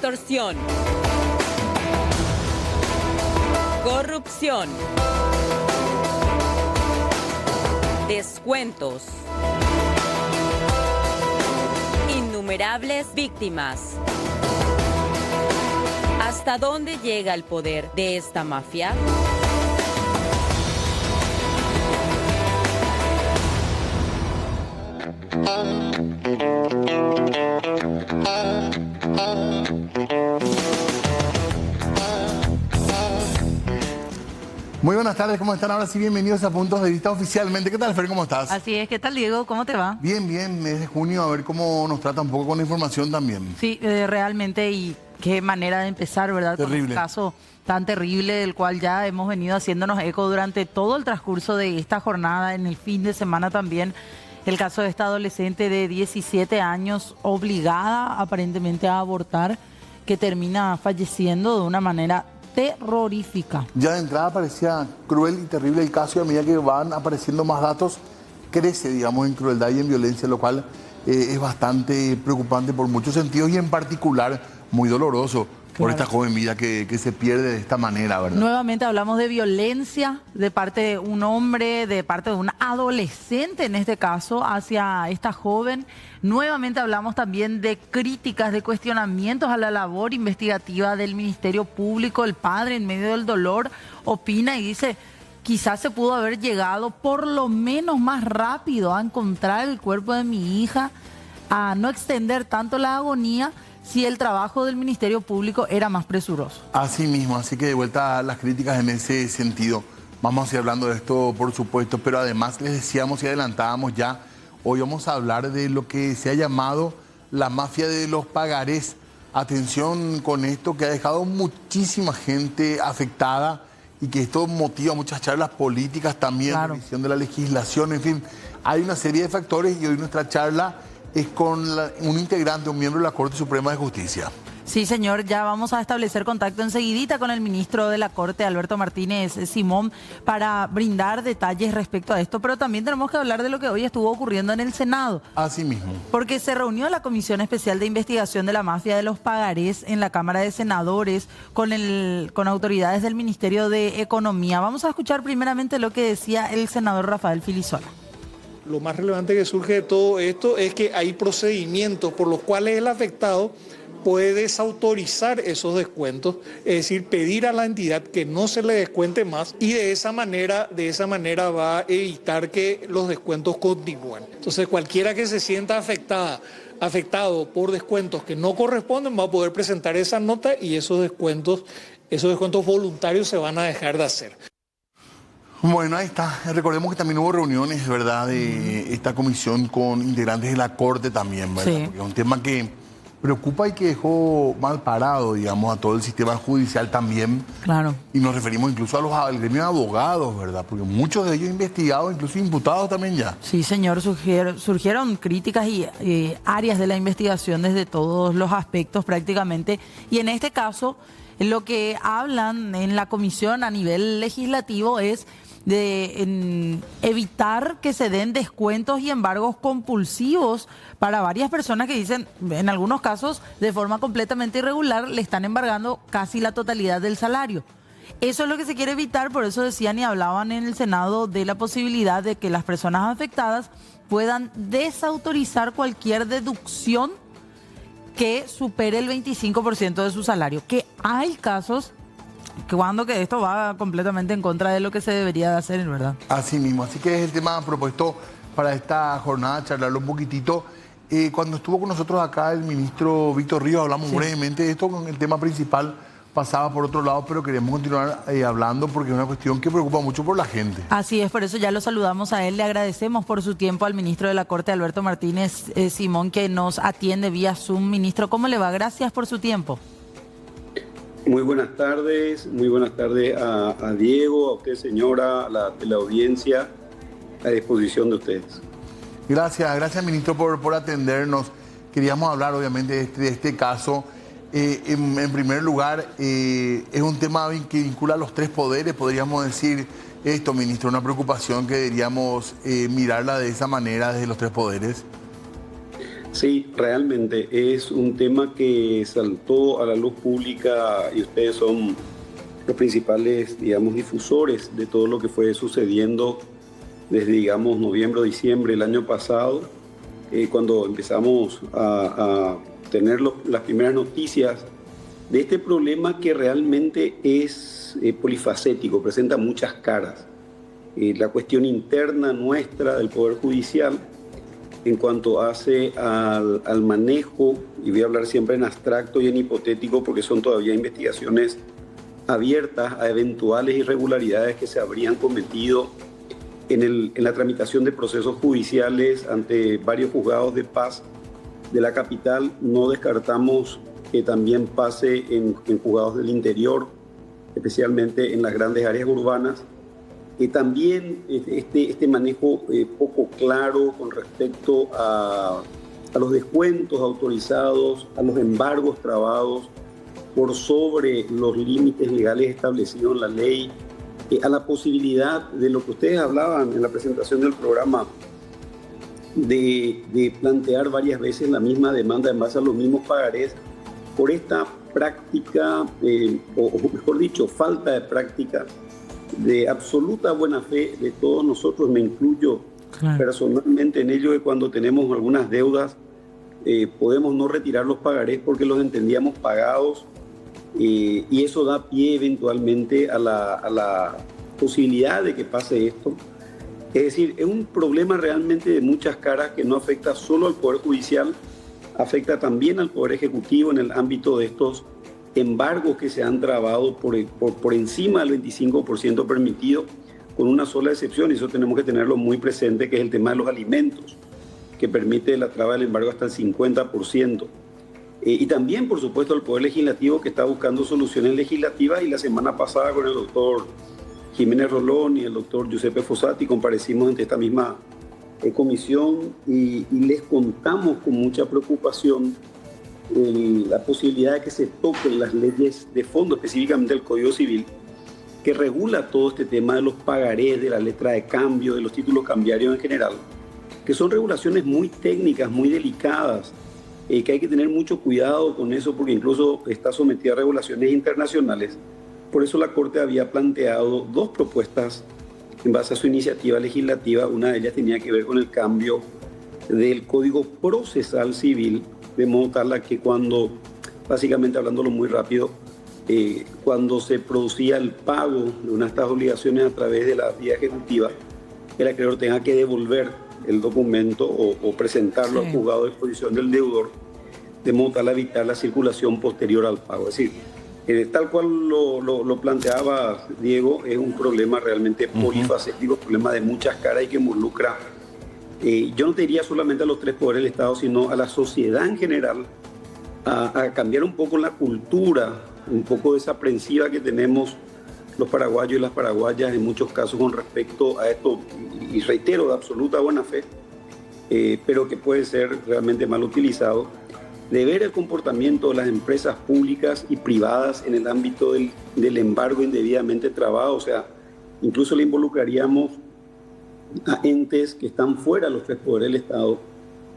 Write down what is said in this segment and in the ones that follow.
extorsión, corrupción, descuentos, innumerables víctimas. ¿Hasta dónde llega el poder de esta mafia? Muy buenas tardes, ¿cómo están? Ahora sí, bienvenidos a Puntos de Vista oficialmente. ¿Qué tal, Fer? ¿Cómo estás? Así es, ¿qué tal, Diego? ¿Cómo te va? Bien, bien, mes de junio, a ver cómo nos trata un poco con la información también. Sí, realmente, y qué manera de empezar, ¿verdad? Terrible. Con un caso tan terrible del cual ya hemos venido haciéndonos eco durante todo el transcurso de esta jornada, en el fin de semana también. El caso de esta adolescente de 17 años, obligada aparentemente a abortar, que termina falleciendo de una manera terrorífica. Ya de entrada parecía cruel y terrible el caso y a medida que van apareciendo más datos, crece, digamos, en crueldad y en violencia, lo cual es bastante preocupante por muchos sentidos y en particular muy doloroso por esta joven vida que se pierde de esta manera, ¿verdad? Nuevamente hablamos de violencia de parte de un hombre, de parte de un adolescente en este caso, hacia esta joven. Nuevamente hablamos también de críticas, de cuestionamientos a la labor investigativa del Ministerio Público. El padre, en medio del dolor, opina y dice: quizás se pudo haber llegado por lo menos más rápido a encontrar el cuerpo de mi hija, a no extender tanto la agonía, si el trabajo del Ministerio Público era más presuroso. Así mismo, así que de vuelta las críticas en ese sentido. Vamos a seguir hablando de esto, por supuesto, pero además les decíamos y adelantábamos ya, hoy vamos a hablar de lo que se ha llamado la mafia de los pagarés. Atención con esto, que ha dejado muchísima gente afectada y que esto motiva muchas charlas políticas también, Claro. revisión de la legislación, en fin. Hay una serie de factores y hoy nuestra charla es con un integrante, un miembro de la Corte Suprema de Justicia. Sí, señor, ya vamos a establecer contacto enseguidita con el ministro de la Corte, Alberto Martínez Simón, para brindar detalles respecto a esto, pero también tenemos que hablar de lo que hoy estuvo ocurriendo en el Senado. Así mismo. Porque se reunió la Comisión Especial de Investigación de la Mafia de los Pagarés en la Cámara de Senadores con autoridades del Ministerio de Economía. Vamos a escuchar primeramente lo que decía el senador Rafael Filisola. Lo más relevante que surge de todo esto es que hay procedimientos por los cuales el afectado puede desautorizar esos descuentos, es decir, pedir a la entidad que no se le descuente más y de esa manera va a evitar que los descuentos continúen. Entonces, cualquiera que se sienta afectado por descuentos que no corresponden va a poder presentar esa nota y esos descuentos voluntarios se van a dejar de hacer. Bueno, ahí está. Recordemos que también hubo reuniones, ¿verdad?, de esta comisión con integrantes de la Corte también, ¿verdad? Sí. Porque es un tema que preocupa y que dejó mal parado, digamos, a todo el sistema judicial también. Claro. Y nos referimos incluso al gremio de abogados, ¿verdad? Porque muchos de ellos investigados, incluso imputados también ya. Sí, señor, surgieron críticas y áreas de la investigación desde todos los aspectos prácticamente. Y en este caso, lo que hablan en la comisión a nivel legislativo es de evitar que se den descuentos y embargos compulsivos para varias personas que dicen, en algunos casos, de forma completamente irregular, le están embargando casi la totalidad del salario. Eso es lo que se quiere evitar, por eso decían y hablaban en el Senado de la posibilidad de que las personas afectadas puedan desautorizar cualquier deducción que supere el 25% de su salario. Que hay casos que esto va completamente en contra de lo que se debería de hacer, ¿verdad? Así mismo, así que es el tema propuesto para esta jornada, charlarlo un poquitito. Cuando estuvo con nosotros acá el ministro Víctor Ríos, hablamos brevemente de esto, con el tema principal pasaba por otro lado, pero queremos continuar hablando porque es una cuestión que preocupa mucho por la gente. Así es, por eso ya lo saludamos a él, le agradecemos por su tiempo al ministro de la Corte, Alberto Martínez Simón, que nos atiende vía Zoom. Ministro, ¿cómo le va? Gracias por su tiempo. Muy buenas tardes a Diego, a usted señora, a la audiencia, a disposición de ustedes. Gracias ministro por atendernos. Queríamos hablar obviamente de este caso. En primer lugar, es un tema que vincula a los tres poderes, podríamos decir esto, ministro, una preocupación que deberíamos mirarla de esa manera desde los tres poderes. Sí, realmente es un tema que saltó a la luz pública y ustedes son los principales, digamos, difusores de todo lo que fue sucediendo desde, digamos, noviembre o diciembre del año pasado, cuando empezamos a tener las primeras noticias de este problema que realmente es polifacético, presenta muchas caras. La cuestión interna nuestra del Poder Judicial en cuanto hace al manejo, y voy a hablar siempre en abstracto y en hipotético porque son todavía investigaciones abiertas a eventuales irregularidades que se habrían cometido en la tramitación de procesos judiciales ante varios juzgados de paz de la capital. No descartamos que también pase en juzgados del interior, especialmente en las grandes áreas urbanas. También este manejo poco claro con respecto a los descuentos autorizados, a los embargos trabados por sobre los límites legales establecidos en la ley, a la posibilidad de lo que ustedes hablaban en la presentación del programa, de plantear varias veces la misma demanda en base a los mismos pagarés, por esta práctica, o mejor dicho, falta de práctica de absoluta buena fe de todos nosotros, me incluyo personalmente en ello, que cuando tenemos algunas deudas podemos no retirar los pagarés porque los entendíamos pagados, y eso da pie eventualmente a la posibilidad de que pase esto. Es decir, es un problema realmente de muchas caras que no afecta solo al Poder Judicial, afecta también al Poder Ejecutivo en el ámbito de estos embargos que se han trabado por encima del 25% permitido, con una sola excepción, y eso tenemos que tenerlo muy presente, que es el tema de los alimentos, que permite la traba del embargo hasta el 50%. Y también, por supuesto, el Poder Legislativo, que está buscando soluciones legislativas, y la semana pasada con el doctor Jiménez Rolón y el doctor Giuseppe Fossati comparecimos ante esta misma comisión y les contamos con mucha preocupación la posibilidad de que se toquen las leyes de fondo, específicamente el Código Civil, que regula todo este tema de los pagarés, de la letra de cambio, de los títulos cambiarios en general, que son regulaciones muy técnicas, muy delicadas, que hay que tener mucho cuidado con eso porque incluso está sometida a regulaciones internacionales. Por eso la Corte había planteado dos propuestas en base a su iniciativa legislativa. Una de ellas tenía que ver con el cambio del Código Procesal Civil, de modo tal que cuando, básicamente hablándolo muy rápido, cuando se producía el pago de una de estas obligaciones a través de la vía ejecutiva, el acreedor tenga que devolver el documento o presentarlo al juzgado de exposición del deudor, de modo tal a evitar la circulación posterior al pago. Es decir, tal cual lo planteaba Diego, es un problema realmente polifacético, un problema de muchas caras y que involucra, yo no te diría solamente a los tres poderes del Estado, sino a la sociedad en general, a cambiar un poco la cultura, un poco desaprensiva que tenemos los paraguayos y las paraguayas en muchos casos con respecto a esto, y reitero, de absoluta buena fe, pero que puede ser realmente mal utilizado, de ver el comportamiento de las empresas públicas y privadas en el ámbito del embargo indebidamente trabado. O sea, incluso le involucraríamos a entes que están fuera de los tres poderes del Estado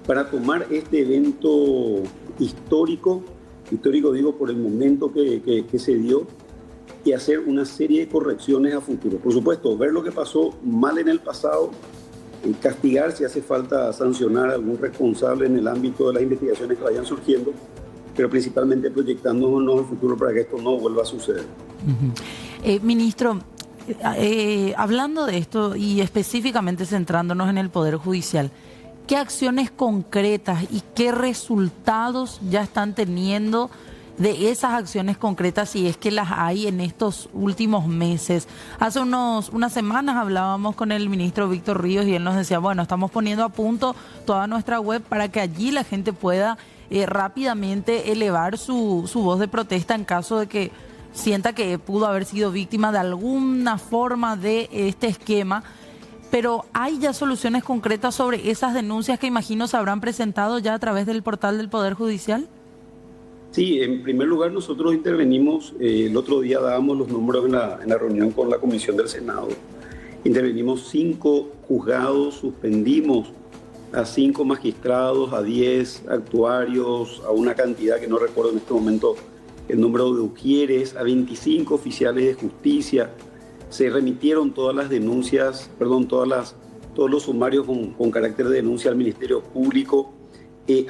para tomar este evento histórico digo por el momento que se dio, y hacer una serie de correcciones a futuro. Por supuesto, ver lo que pasó mal en el pasado, castigar si hace falta, sancionar a algún responsable en el ámbito de las investigaciones que vayan surgiendo, pero principalmente proyectándonos al futuro para que esto no vuelva a suceder. Ministro, hablando de esto y específicamente centrándonos en el Poder Judicial, ¿qué acciones concretas y qué resultados ya están teniendo de esas acciones concretas, si es que las hay en estos últimos meses? Hace unas semanas hablábamos con el ministro Víctor Ríos y él nos decía, bueno, estamos poniendo a punto toda nuestra web para que allí la gente pueda rápidamente elevar su voz de protesta en caso de que sienta que pudo haber sido víctima de alguna forma de este esquema. Pero ¿hay ya soluciones concretas sobre esas denuncias que imagino se habrán presentado ya a través del portal del Poder Judicial? Sí, en primer lugar nosotros intervenimos, el otro día dábamos los números en la reunión con la Comisión del Senado. Intervenimos 5 juzgados, suspendimos a 5 magistrados, a 10 actuarios, a una cantidad que no recuerdo en este momento el número de ujieres, a 25 oficiales de justicia. Se remitieron todas las denuncias, todos los sumarios con carácter de denuncia al Ministerio Público.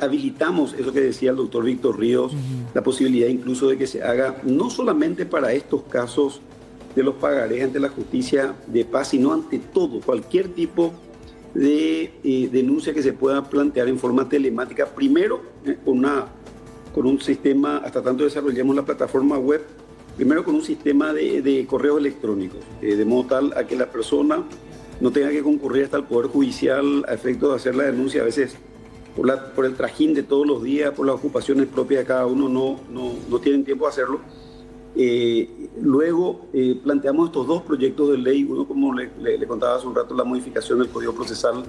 Habilitamos, eso que decía el doctor Víctor Ríos, la posibilidad incluso de que se haga, no solamente para estos casos de los pagarés ante la justicia de paz, sino ante todo, cualquier tipo de denuncia que se pueda plantear en forma telemática, primero con un sistema, hasta tanto desarrollamos la plataforma web, primero con un sistema de correos electrónicos, de modo tal a que la persona no tenga que concurrir hasta el Poder Judicial a efecto de hacer la denuncia, a veces por el trajín de todos los días, por las ocupaciones propias de cada uno, no tienen tiempo de hacerlo. Luego planteamos estos 2 proyectos de ley, uno, como le contaba hace un rato, la modificación del Código Procesal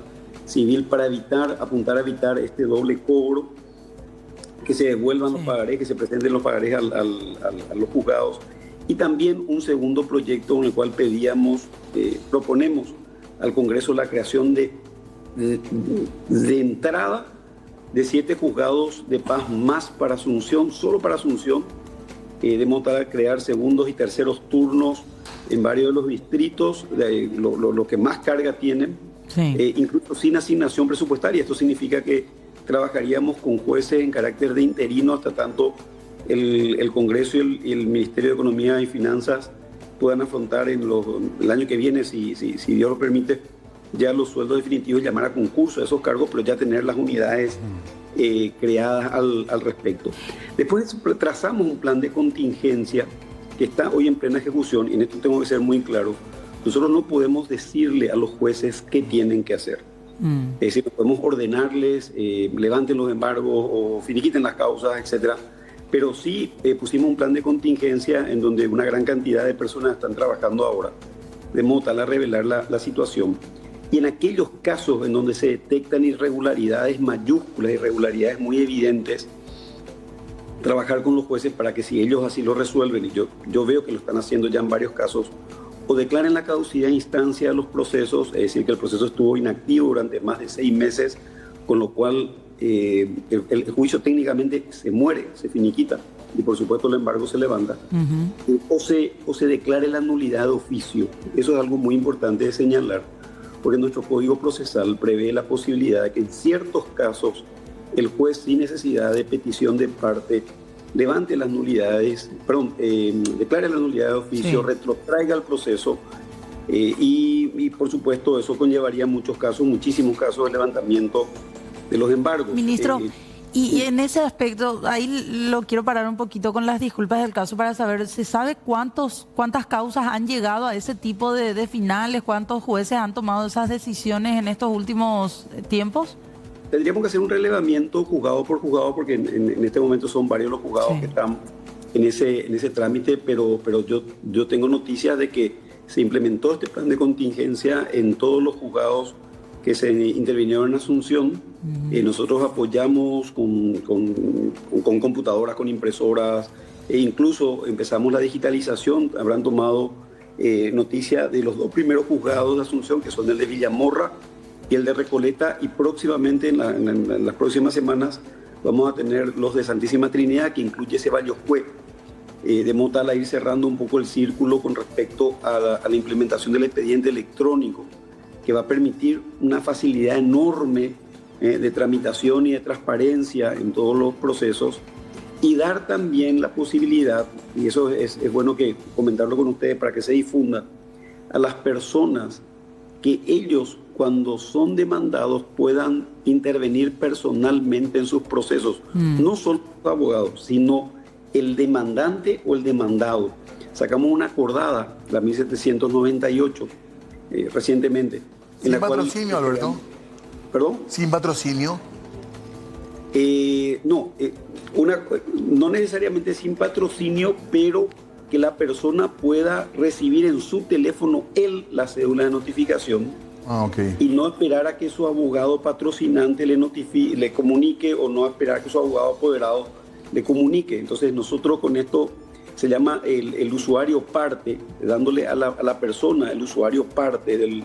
Civil para apuntar a evitar este doble cobro, que se devuelvan los pagarés, que se presenten los pagarés a los juzgados, y también un segundo proyecto en el cual proponemos al Congreso la creación de entrada de 7 juzgados de paz más para Asunción, solo para Asunción, de modo tal a crear segundos y terceros turnos en varios de los distritos, lo que más carga tienen, incluso sin asignación presupuestaria. Esto significa que trabajaríamos con jueces en carácter de interino hasta tanto el Congreso y el Ministerio de Economía y Finanzas puedan afrontar el año que viene, si Dios lo permite, ya los sueldos definitivos, llamar a concurso a esos cargos, pero ya tener las unidades creadas al respecto. Después trazamos un plan de contingencia que está hoy en plena ejecución, y en esto tengo que ser muy claro. Nosotros no podemos decirle a los jueces qué tienen que hacer. Es decir, no podemos ordenarles, levanten los embargos o finiquiten las causas, etcétera. Pero sí pusimos un plan de contingencia en donde una gran cantidad de personas están trabajando ahora, de modo tal a revelar la situación. Y en aquellos casos en donde se detectan irregularidades mayúsculas, irregularidades muy evidentes, trabajar con los jueces para que si ellos así lo resuelven, y yo veo que lo están haciendo ya en varios casos, o declaren la caducidad en instancia de los procesos, es decir, que el proceso estuvo inactivo durante más de 6 meses, con lo cual el juicio técnicamente se muere, se finiquita, y por supuesto el embargo se levanta, o se declare la nulidad de oficio. Eso es algo muy importante de señalar, porque nuestro Código Procesal prevé la posibilidad de que en ciertos casos el juez, sin necesidad de petición de parte, levante las nulidades, declare la nulidad de oficio, retrotraiga el proceso, y por supuesto eso conllevaría muchísimos casos de levantamiento de los embargos. Ministro, y en ese aspecto, ahí lo quiero parar un poquito con las disculpas del caso para saber, ¿se sabe cuántas causas han llegado a ese tipo de finales? ¿Cuántos jueces han tomado esas decisiones en estos últimos tiempos? Tendríamos que hacer un relevamiento juzgado por juzgado, porque en este momento son varios los juzgados que están en ese trámite, pero yo tengo noticias de que se implementó este plan de contingencia en todos los juzgados que se intervinieron en Asunción. Nosotros apoyamos con computadoras, con impresoras, e incluso empezamos la digitalización. Habrán tomado noticia de los 2 primeros juzgados de Asunción, que son el de Villamorra y el de Recoleta, y próximamente, en las próximas semanas, vamos a tener los de Santísima Trinidad, que incluye Ceballos-Cue, de modo tal a ir cerrando un poco el círculo con respecto a la implementación del expediente electrónico, que va a permitir una facilidad enorme de tramitación y de transparencia en todos los procesos, y dar también la posibilidad, y eso es bueno que comentarlo con ustedes para que se difunda, a las personas que ellos, cuando son demandados, puedan intervenir personalmente en sus procesos, no solo los abogados, sino el demandante o el demandado. Sacamos una acordada, la 1798, recientemente. ¿Sin patrocinio, Alberto? ¿Perdón? ¿Sin patrocinio? No necesariamente sin patrocinio, pero que la persona pueda recibir en su teléfono la cédula de notificación, y no esperar a que su abogado patrocinante le comunique, o no esperar a que su abogado apoderado le comunique. Entonces nosotros con esto, se llama el usuario parte, dándole a la persona el usuario parte del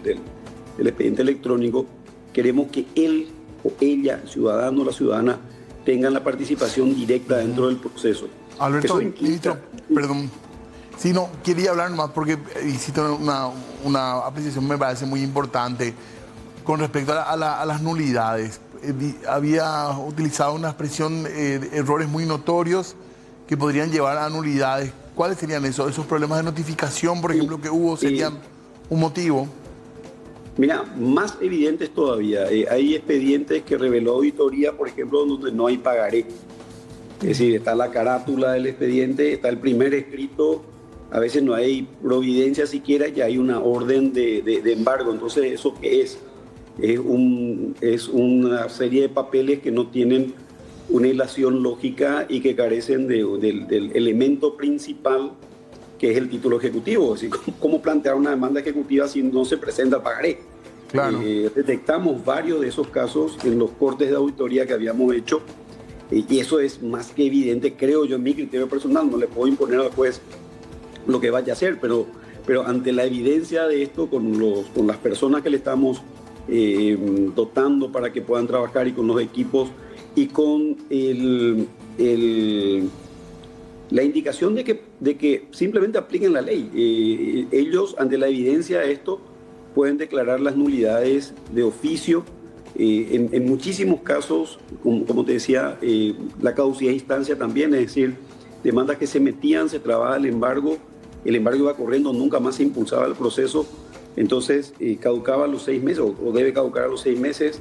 expediente electrónico. Queremos que él o ella, el ciudadano o la ciudadana, tengan la participación directa dentro del proceso. Alberto, ministro, perdón. Sí, no, quería hablar más porque hiciste una apreciación me parece muy importante con respecto a las nulidades. Había utilizado una expresión de errores muy notorios que podrían llevar a nulidades. ¿Cuáles serían esos problemas de notificación, por ejemplo, que hubo? ¿Serían un motivo? Mira, más evidentes todavía. Hay expedientes que reveló auditoría, por ejemplo, donde no hay pagaré. Es decir, está la carátula del expediente, está el primer escrito, a veces no hay providencia siquiera, ya hay una orden de embargo. Entonces, ¿eso qué es? Es una serie de papeles que no tienen una hilación lógica y que carecen del elemento principal, que es el título ejecutivo. Es decir, ¿cómo plantear una demanda ejecutiva si no se presenta el pagaré? Claro. Detectamos varios de esos casos en los cortes de auditoría que habíamos hecho, y eso es más que evidente, creo yo, en mi criterio personal. No le puedo imponer al juez lo que vaya a hacer, pero ante la evidencia de esto, con las personas que le estamos dotando para que puedan trabajar, y con los equipos, y con la indicación de que simplemente apliquen la ley. Ellos, ante la evidencia de esto, pueden declarar las nulidades de oficio. En muchísimos casos, como te decía, la caducidad de instancia también, es decir, demandas que se metían, se trababa el embargo iba corriendo, nunca más se impulsaba el proceso, entonces caducaba a los 6 meses o debe caducar a los 6 meses.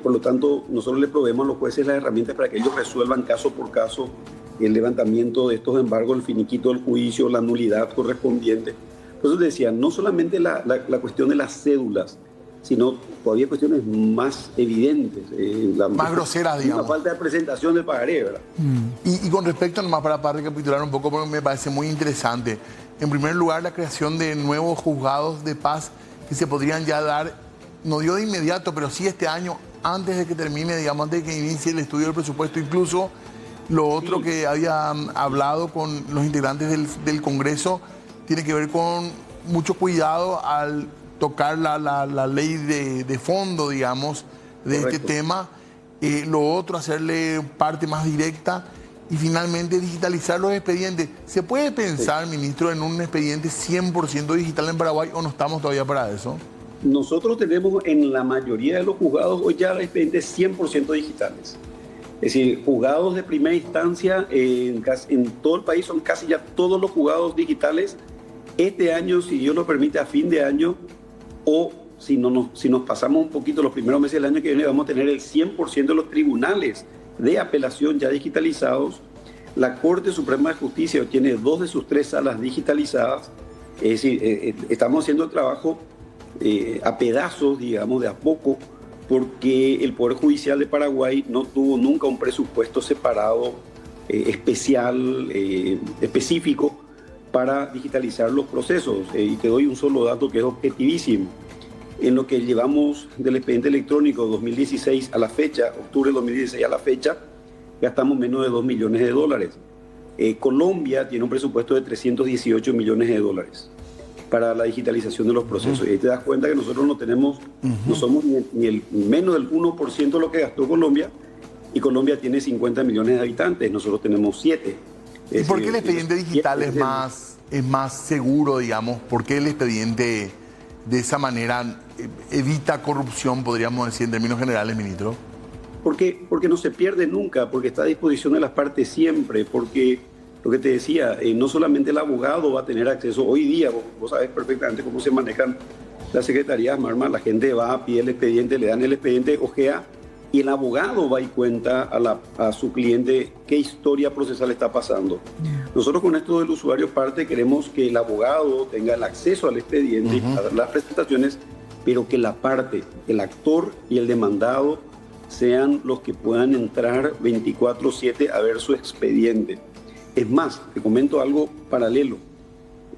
Por lo tanto, nosotros le proveemos a los jueces las herramientas para que ellos resuelvan caso por caso el levantamiento de estos embargos, el finiquito del juicio, la nulidad correspondiente. Por eso te decía, no solamente la cuestión de las cédulas, sino todavía cuestiones más evidentes. Más groseras, digamos. La falta de presentación del pagaré, ¿verdad? Y con respecto, nomás para recapitular un poco, porque me parece muy interesante. En primer lugar, la creación de nuevos juzgados de paz que se podrían ya dar, no digo de inmediato, pero sí este año, antes de que termine, digamos, antes de que inicie el estudio del presupuesto. Incluso lo otro que había hablado con los integrantes del Congreso tiene que ver con mucho cuidado al tocar la ley de fondo, digamos, de Correcto. Este tema. Lo otro, hacerle parte más directa, y finalmente digitalizar los expedientes. ¿Se puede pensar, ministro, en un expediente 100% digital en Paraguay, o no estamos todavía para eso? Nosotros tenemos en la mayoría de los juzgados hoy ya expedientes 100% digitales. Es decir, juzgados de primera instancia en todo el país son casi ya todos los juzgados digitales. Este año, si Dios lo permite, a fin de año, o si nos pasamos un poquito los primeros meses del año que viene, vamos a tener el 100% de los tribunales de apelación ya digitalizados. La Corte Suprema de Justicia tiene 2 de sus 3 salas digitalizadas. Es decir, estamos haciendo el trabajo a pedazos, digamos, de a poco, porque el Poder Judicial de Paraguay no tuvo nunca un presupuesto separado, especial, específico, para digitalizar los procesos. Y te doy un solo dato que es objetivísimo. En lo que llevamos del expediente electrónico 2016 a la fecha, octubre de 2016 a la fecha, gastamos menos de $2 millones. Colombia tiene un presupuesto de $318 millones para la digitalización de los procesos. Y ahí te das cuenta que nosotros no somos ni el menos del 1% de lo que gastó Colombia, y Colombia tiene 50 millones de habitantes, nosotros tenemos 7. ¿Y por qué el expediente digital es más seguro, digamos? ¿Por qué el expediente de esa manera evita corrupción, podríamos decir, en términos generales, ministro? Porque no se pierde nunca, porque está a disposición de las partes siempre, porque lo que te decía, no solamente el abogado va a tener acceso. Hoy día, vos sabés perfectamente cómo se manejan las secretarías, Marma, la gente va, pide el expediente, le dan el expediente, ojea, y el abogado va y cuenta a su cliente qué historia procesal está pasando. Nosotros con esto del usuario parte queremos que el abogado tenga el acceso al expediente, a las presentaciones, pero que la parte, el actor y el demandado, sean los que puedan entrar 24/7 a ver su expediente. Es más, te comento algo paralelo.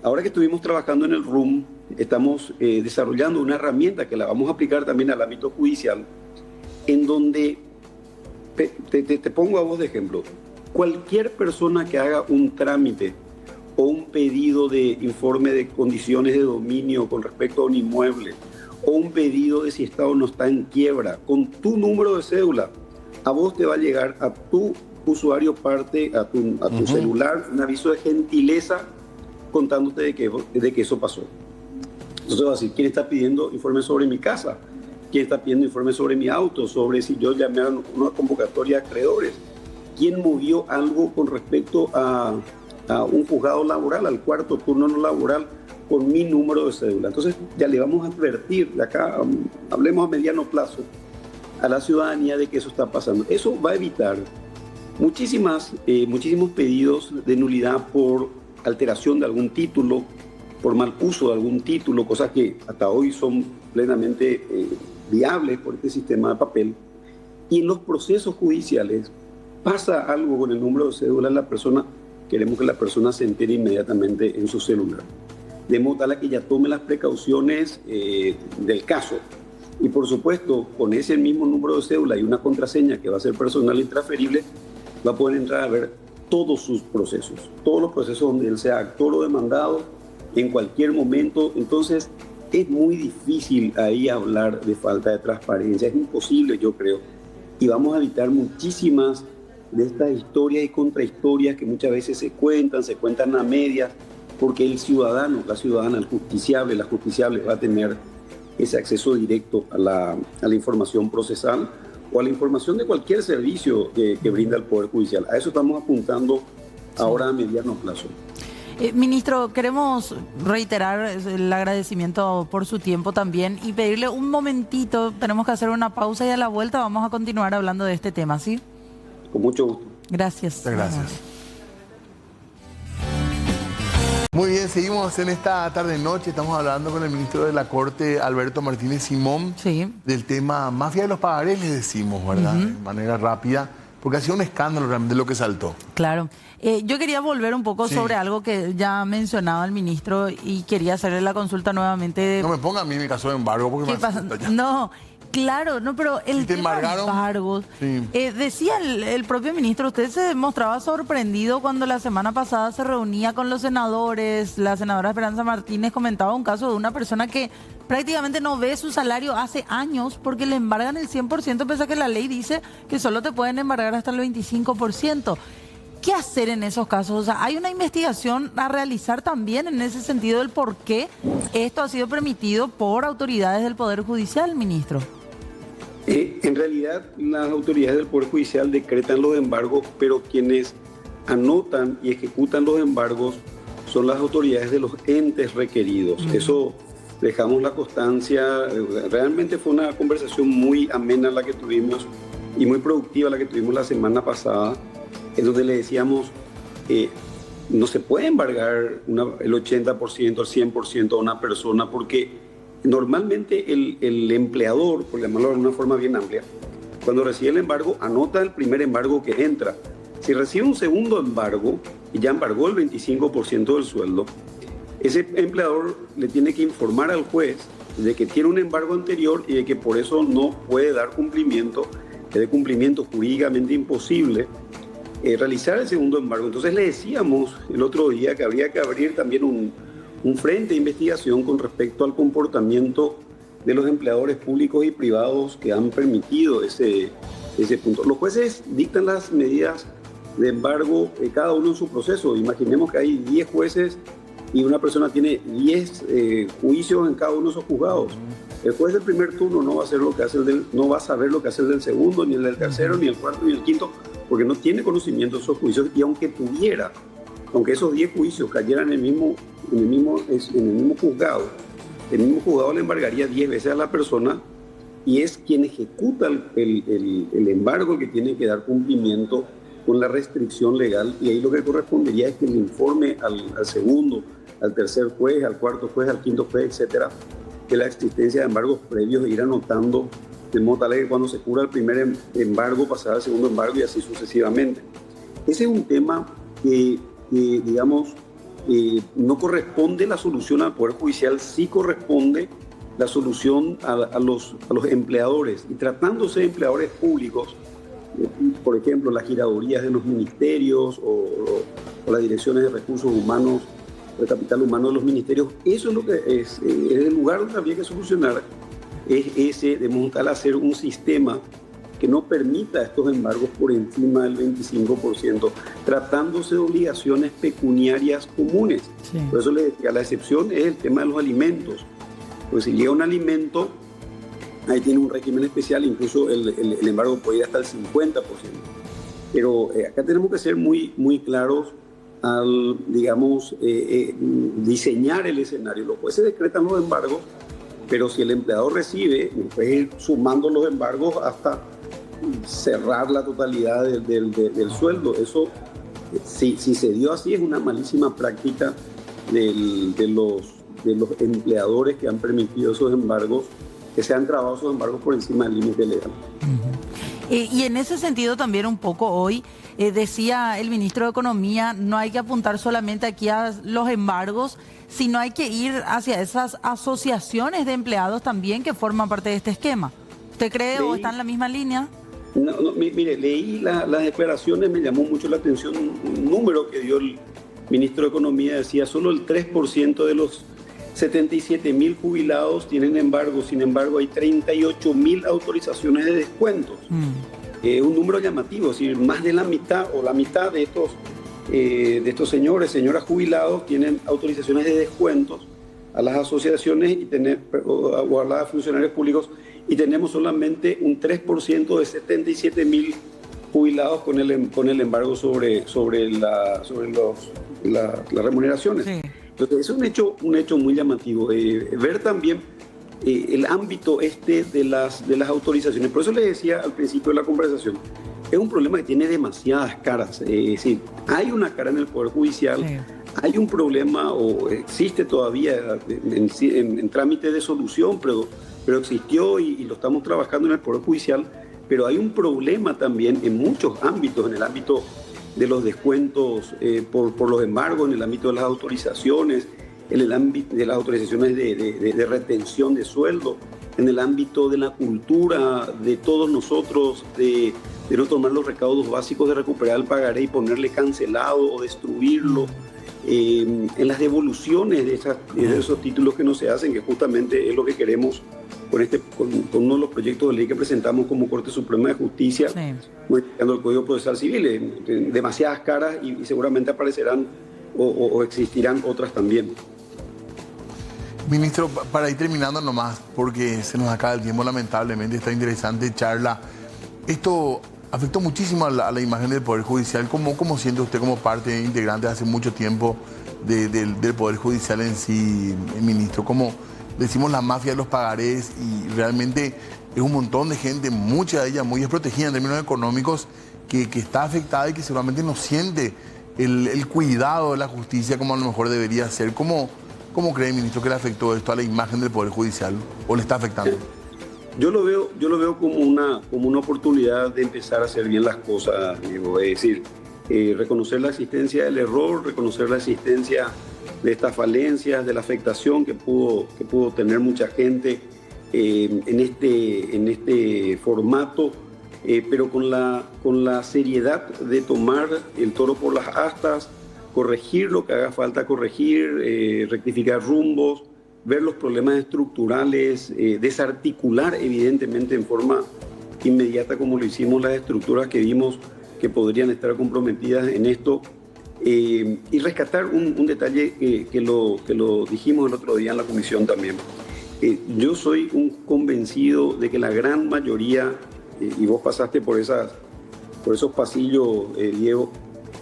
Ahora que estuvimos trabajando en el RUM, estamos desarrollando una herramienta que la vamos a aplicar también al ámbito judicial, en donde, te pongo a vos de ejemplo, cualquier persona que haga un trámite o un pedido de informe de condiciones de dominio con respecto a un inmueble, o un pedido de si está o no está en quiebra, con tu número de cédula, a vos te va a llegar a tu usuario parte, a tu celular, un aviso de gentileza contándote de que eso pasó. Entonces va a decir, ¿quién está pidiendo informes sobre mi casa? ¿Quién está pidiendo informes sobre mi auto? Sobre si yo llamé a una convocatoria de acreedores. ¿Quién movió algo con respecto a un juzgado laboral, al cuarto turno no laboral, con mi número de cédula? Entonces ya le vamos a advertir, de acá hablemos a mediano plazo, a la ciudadanía de que eso está pasando. Eso va a evitar muchísimos pedidos de nulidad por alteración de algún título, por mal uso de algún título, cosas que hasta hoy son plenamente viables por este sistema de papel. Y en los procesos judiciales pasa algo con el número de cédula de la persona, queremos que la persona se entere inmediatamente en su celular. De modo tal a que ya tome las precauciones del caso. Y por supuesto, con ese mismo número de cédula y una contraseña que va a ser personal y transferible, va a poder entrar a ver todos sus procesos, todos los procesos donde él sea actor o demandado, en cualquier momento. Entonces, es muy difícil ahí hablar de falta de transparencia, es imposible, yo creo. Y vamos a evitar muchísimas de estas historias y contrahistorias que muchas veces se cuentan a medias, porque el ciudadano, la ciudadana, el justiciable, la justiciable va a tener ese acceso directo a la información procesal o a la información de cualquier servicio que brinda el Poder Judicial. A eso estamos apuntando ahora a mediano plazo. Ministro, queremos reiterar el agradecimiento por su tiempo también y pedirle un momentito, tenemos que hacer una pausa y a la vuelta vamos a continuar hablando de este tema, ¿sí? Con mucho gusto. Gracias. Muchas gracias. Muy bien, seguimos en esta tarde-noche. Estamos hablando con el ministro de la Corte, Alberto Martínez Simón, del tema mafia de los pagarés, le decimos, ¿verdad? De manera rápida, porque ha sido un escándalo realmente lo que saltó. Claro. Yo quería volver un poco sobre algo que ya mencionaba el ministro y quería hacerle la consulta nuevamente. No me ponga a mí en el caso de embargo, porque ¿Qué pasa? No. Claro, no, pero el tema de embargos, decía el propio ministro, usted se mostraba sorprendido cuando la semana pasada se reunía con los senadores, la senadora Esperanza Martínez comentaba un caso de una persona que prácticamente no ve su salario hace años porque le embargan el 100%, pese a que la ley dice que solo te pueden embargar hasta el 25%. ¿Qué hacer en esos casos? O sea, hay una investigación a realizar también en ese sentido del por qué esto ha sido permitido por autoridades del Poder Judicial, ministro. En realidad, las autoridades del Poder Judicial decretan los embargos, pero quienes anotan y ejecutan los embargos son las autoridades de los entes requeridos. Eso dejamos la constancia. Realmente fue una conversación muy amena la que tuvimos y muy productiva la que tuvimos la semana pasada, en donde le decíamos, no se puede embargar el 80%, el 100% a una persona, porque normalmente el empleador, por llamarlo de una forma bien amplia, cuando recibe el embargo, anota el primer embargo que entra. Si recibe un segundo embargo y ya embargó el 25% del sueldo, ese empleador le tiene que informar al juez de que tiene un embargo anterior y de que por eso no puede dar cumplimiento, es de cumplimiento jurídicamente imposible realizar el segundo embargo. Entonces le decíamos el otro día que habría que abrir también un frente de investigación con respecto al comportamiento de los empleadores públicos y privados que han permitido ese punto. Los jueces dictan las medidas de embargo, cada uno en su proceso. Imaginemos que hay 10 jueces y una persona tiene 10 juicios en cada uno de esos juzgados. El juez del primer turno no va a saber lo que hace el del segundo, ni el del tercero, ni el cuarto, ni el quinto, porque no tiene conocimiento de esos juicios. Y aunque esos 10 juicios cayeran en el mismo juzgado, el mismo juzgado le embargaría 10 veces a la persona y es quien ejecuta el embargo que tiene que dar cumplimiento con la restricción legal, y ahí lo que correspondería es que le informe al segundo, al tercer juez, al cuarto juez, al quinto juez, etcétera, que la existencia de embargos previos e ir anotando de modo tal que cuando se cura el primer embargo pasará al segundo embargo y así sucesivamente. Ese es un tema que digamos, no corresponde la solución al Poder Judicial, sí corresponde la solución a los empleadores. Y tratándose de empleadores públicos, por ejemplo, las giradorías de los ministerios o las direcciones de recursos humanos, de capital humano de los ministerios, eso es lo que es el lugar donde habría que solucionar es ese de montar hacer un sistema que no permita estos embargos por encima del 25%, tratándose de obligaciones pecuniarias comunes. Sí. Por eso les decía, la excepción es el tema de los alimentos. Pues si llega un alimento, ahí tiene un régimen especial, incluso el embargo puede ir hasta el 50%. Pero acá tenemos que ser muy claros al, digamos, diseñar el escenario. Los jueces decretan los embargos, pero si el empleador recibe, puede ir sumando los embargos hasta cerrar la totalidad del sueldo. Eso, si se dio así, es una malísima práctica de los empleadores que han permitido esos embargos, que se han trabado esos embargos por encima del límite legal. Y en ese sentido también un poco hoy decía el ministro de Economía, no hay que apuntar solamente aquí a los embargos, sino hay que ir hacia esas asociaciones de empleados también que forman parte de este esquema. ¿Usted cree o está en la misma línea? No, mire, leí las declaraciones, me llamó mucho la atención un número que dio el ministro de Economía, decía solo el 3% de los 77.000 jubilados tienen embargo, sin embargo hay 38.000 autorizaciones de descuentos. Un número llamativo, es decir, más de la mitad o la mitad de estos señoras jubilados tienen autorizaciones de descuentos a las asociaciones o a los funcionarios públicos, y tenemos solamente un 3% de 77.000 jubilados con el embargo sobre las remuneraciones. Sí. Entonces es un hecho muy llamativo. Ver también el ámbito de las autorizaciones. Por eso les decía al principio de la conversación, es un problema que tiene demasiadas caras. Es decir, hay una cara en el Poder Judicial, sí. Hay un problema o existe todavía en trámite de solución, pero existió y lo estamos trabajando en el Poder Judicial, pero hay un problema también en muchos ámbitos, en el ámbito de los descuentos por los embargos, en el ámbito de las autorizaciones, en el ámbito de las autorizaciones de retención de sueldo, en el ámbito de la cultura de todos nosotros, de no tomar los recaudos básicos de recuperar el pagaré y ponerle cancelado o destruirlo, en las devoluciones de esos títulos que no se hacen, que justamente es lo que queremos con uno de los proyectos de ley que presentamos como Corte Suprema de Justicia, sí. Modificando el Código Procesal Civil, demasiadas caras y seguramente aparecerán o existirán otras también. Ministro, para ir terminando nomás, porque se nos acaba el tiempo lamentablemente, esta interesante charla, esto afectó muchísimo a la imagen del Poder Judicial. ¿Cómo siente usted como parte integrante hace mucho tiempo del Poder Judicial en sí, ministro? Como decimos, la mafia de los pagarés, y realmente es un montón de gente, mucha de ella muy desprotegida en términos económicos, que está afectada y que seguramente no siente el cuidado de la justicia como a lo mejor debería ser. ¿Cómo cree, ministro, que le afectó esto a la imagen del Poder Judicial o le está afectando? Yo lo veo como una oportunidad de empezar a hacer bien las cosas, Diego. Es decir, reconocer la existencia del error, reconocer la existencia de estas falencias, de la afectación que pudo tener mucha gente en este formato, pero con la seriedad de tomar el toro por las astas, corregir lo que haga falta corregir, rectificar rumbos, ver los problemas estructurales, desarticular evidentemente en forma inmediata, como lo hicimos, las estructuras que vimos que podrían estar comprometidas en esto, y rescatar un detalle que lo dijimos el otro día en la comisión también. Yo soy un convencido de que la gran mayoría, y vos pasaste por esos pasillos, Diego,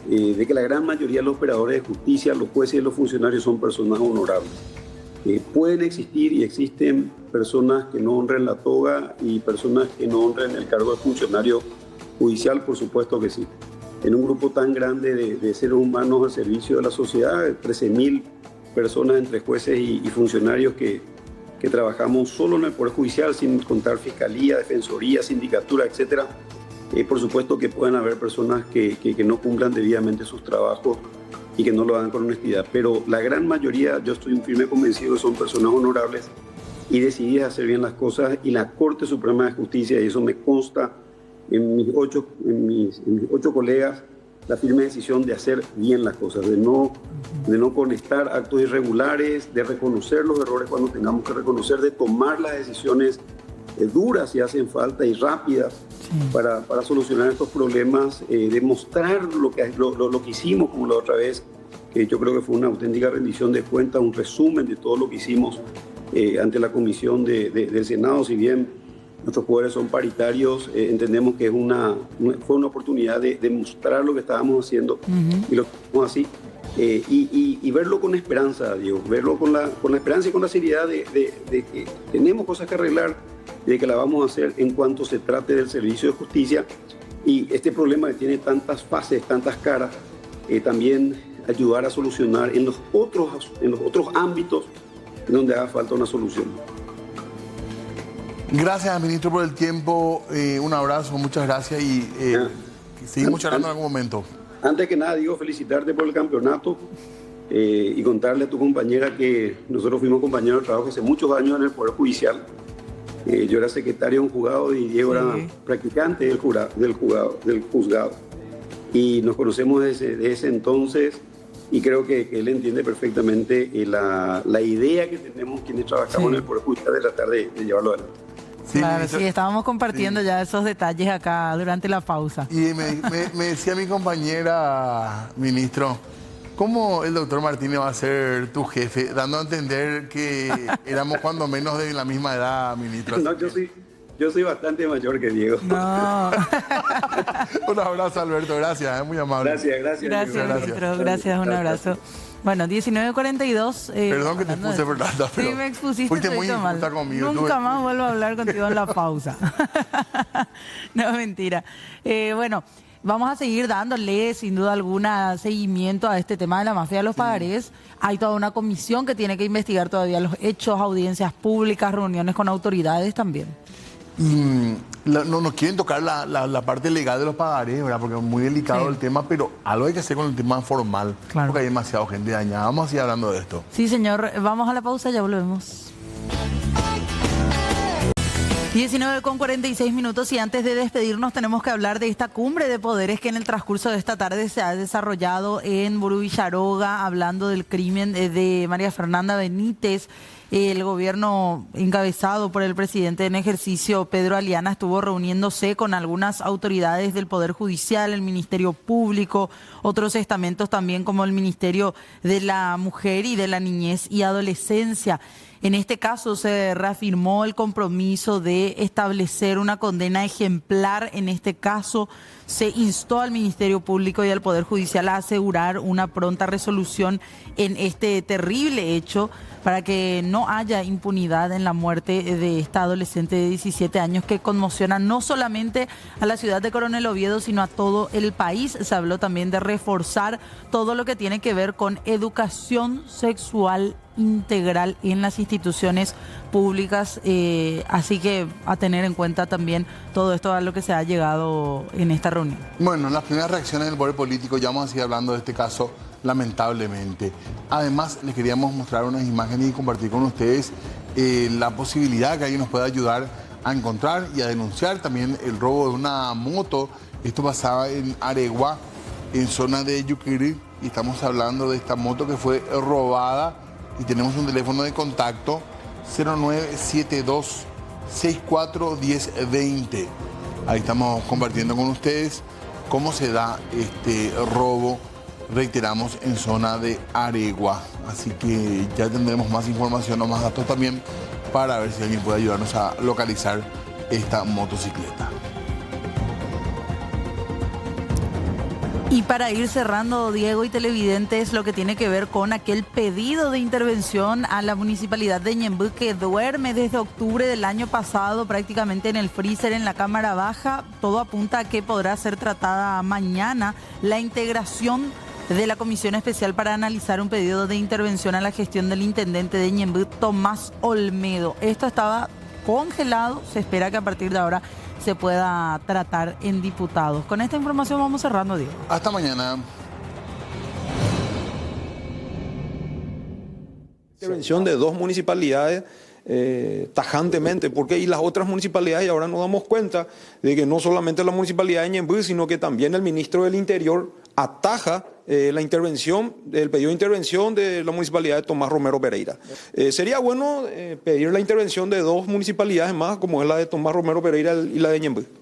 de que la gran mayoría de los operadores de justicia, los jueces y los funcionarios son personas honorables. Pueden existir y existen personas que no honren la toga y personas que no honren el cargo de funcionario judicial, por supuesto que sí. En un grupo tan grande de seres humanos al servicio de la sociedad, 13.000 personas entre jueces y funcionarios que trabajamos solo en el Poder Judicial, sin contar Fiscalía, Defensoría, Sindicatura, etc. Por supuesto que pueden haber personas que no cumplan debidamente sus trabajos y que no lo hagan con honestidad, pero la gran mayoría, yo estoy un firme convencido que son personas honorables y decididas a hacer bien las cosas, y la Corte Suprema de Justicia, y eso me consta en mis ocho colegas, la firme decisión de hacer bien las cosas, de no conectar actos irregulares, de reconocer los errores cuando tengamos que reconocer, de tomar las decisiones duras si hacen falta y rápidas para solucionar estos problemas, demostrar lo que hicimos como la otra vez, que yo creo que fue una auténtica rendición de cuentas, un resumen de todo lo que hicimos ante la comisión del Senado. Si bien nuestros poderes son paritarios, entendemos que fue una oportunidad de demostrar lo que estábamos haciendo y lo hicimos así. Y verlo con esperanza, Diego, verlo con la esperanza y con la seriedad de que tenemos cosas que arreglar, de que la vamos a hacer en cuanto se trate del servicio de justicia, y este problema que tiene tantas fases, tantas caras, también ayudar a solucionar en los otros ámbitos donde haga falta una solución. Gracias, ministro, por el tiempo. Un abrazo, muchas gracias y seguimos charlando en algún momento. Antes que nada, digo, felicitarte por el campeonato y contarle a tu compañera que nosotros fuimos compañeros de trabajo hace muchos años en el Poder Judicial. Yo era secretario de un juzgado y Diego era practicante del juzgado. Y nos conocemos desde ese entonces, y creo que él entiende perfectamente la idea que tenemos quienes trabajamos en el Poder Judicial de tratar de llevarlo adelante. Sí, claro, sí, estábamos compartiendo ya esos detalles acá durante la pausa. Y me decía mi compañera, ministro, ¿cómo el doctor Martínez va a ser tu jefe? Dando a entender que éramos cuando menos de la misma edad, ministro. No, yo soy bastante mayor que Diego. No. Un abrazo, Alberto, gracias, muy amable. Gracias, ministro, gracias, un abrazo. Bueno, 19:42. Perdón que te expuse, Fernanda, pero sí, me expusiste. fuiste muy injusta conmigo. Nunca más vuelvo a hablar contigo en la pausa. No, mentira. Bueno, vamos a seguir dándole, sin duda alguna, seguimiento a este tema de la mafia de los pagarés. Hay toda una comisión que tiene que investigar todavía los hechos, audiencias públicas, reuniones con autoridades también. No nos quieren tocar la parte legal de los pagarés, ¿verdad? Porque es muy delicado el tema, pero algo hay que hacer con el tema formal, porque hay demasiada gente dañada. Vamos a seguir hablando de esto. Sí, señor. Vamos a la pausa, ya volvemos. 19:46 y antes de despedirnos tenemos que hablar de esta cumbre de poderes que en el transcurso de esta tarde se ha desarrollado en Burú Villaroga, hablando del crimen de María Fernanda Benítez. El gobierno encabezado por el presidente en ejercicio, Pedro Aliana, estuvo reuniéndose con algunas autoridades del Poder Judicial, el Ministerio Público, otros estamentos también como el Ministerio de la Mujer y de la Niñez y Adolescencia. En este caso se reafirmó el compromiso de establecer una condena ejemplar. En este caso se instó al Ministerio Público y al Poder Judicial a asegurar una pronta resolución en este terrible hecho para que no haya impunidad en la muerte de esta adolescente de 17 años que conmociona no solamente a la ciudad de Coronel Oviedo, sino a todo el país. Se habló también de reforzar todo lo que tiene que ver con educación sexual integral en las instituciones públicas, así que a tener en cuenta también todo esto a lo que se ha llegado en esta reunión. Bueno, las primeras reacciones del poder político, ya vamos a seguir hablando de este caso, lamentablemente. Además, les queríamos mostrar unas imágenes y compartir con ustedes la posibilidad que alguien nos pueda ayudar a encontrar y a denunciar también el robo de una moto. Esto pasaba en Aregua, en zona de Yuquiri, y estamos hablando de esta moto que fue robada. Y tenemos un teléfono de contacto 0972-641020. Ahí estamos compartiendo con ustedes cómo se da este robo, reiteramos, en zona de Aregua. Así que ya tendremos más información o más datos también para ver si alguien puede ayudarnos a localizar esta motocicleta. Y para ir cerrando, Diego y televidentes, lo que tiene que ver con aquel pedido de intervención a la municipalidad de Ñemby, que duerme desde octubre del año pasado prácticamente en el freezer, en la cámara baja. Todo apunta a que podrá ser tratada mañana la integración de la Comisión Especial para analizar un pedido de intervención a la gestión del intendente de Ñemby, Tomás Olmedo. Esto estaba congelado, se espera que a partir de ahora se pueda tratar en diputados. Con esta información vamos cerrando, Diego. Hasta mañana. Intervención de dos municipalidades tajantemente, porque y las otras municipalidades, y ahora nos damos cuenta de que no solamente la municipalidad de Ñemby, sino que también el ministro del Interior ataja el pedido de intervención de la municipalidad de Tomás Romero Pereira. Sería bueno pedir la intervención de 2 municipalidades más, como es la de Tomás Romero Pereira y la de Ñemby.